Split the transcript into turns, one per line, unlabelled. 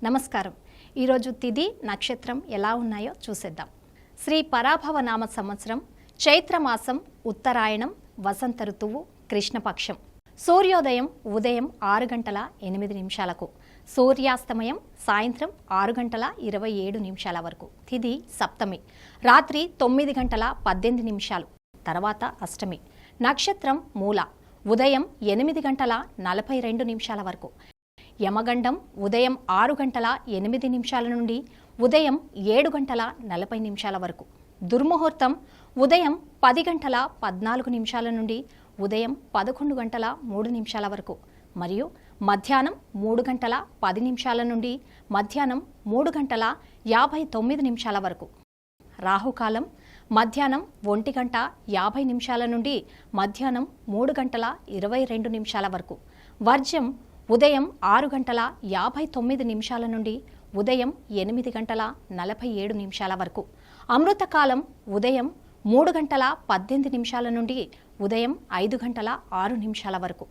నమస్కారం. ఈరోజు తిథి నక్షత్రం ఎలా ఉన్నాయో చూసేద్దాం. శ్రీ పరాభవ నామ సంవత్సరం, చైత్రమాసం, ఉత్తరాయణం, వసంత ఋతువు, కృష్ణపక్షం. సూర్యోదయం ఉదయం 6 గంటల 8 నిమిషాలకు, సూర్యాస్తమయం సాయంత్రం 6 గంటల 27 నిమిషాల వరకు. తిథి సప్తమి, రాత్రి 9 గంటల 18 నిమిషాలు, తర్వాత అష్టమి. నక్షత్రం మూల, ఉదయం 8 గంటల 42 నిమిషాల వరకు. యమగండం ఉదయం 6 గంటల 8 నిమిషాల నుండి ఉదయం 7 గంటల 40 నిమిషాల వరకు. దుర్ముహూర్తం ఉదయం 10 గంటల 14 నిమిషాల నుండి ఉదయం 11 గంటల 3 నిమిషాల వరకు మరియు మధ్యాహ్నం 3 గంటల 10 నిమిషాల నుండి మధ్యాహ్నం 3 గంటల 59 నిమిషాల వరకు. రాహుకాలం మధ్యాహ్నం 1 గంట 50 నిమిషాల నుండి మధ్యాహ్నం 3 గంటల 22 నిమిషాల వరకు. వర్జ్యం ఉదయం 6 గంటల 59 నిమిషాల నుండి ఉదయం 8 గంటల 47 నిమిషాల వరకు. అమృతకాలం ఉదయం 3 గంటల 18 నిమిషాల నుండి ఉదయం 5 గంటల 6 నిమిషాల వరకు.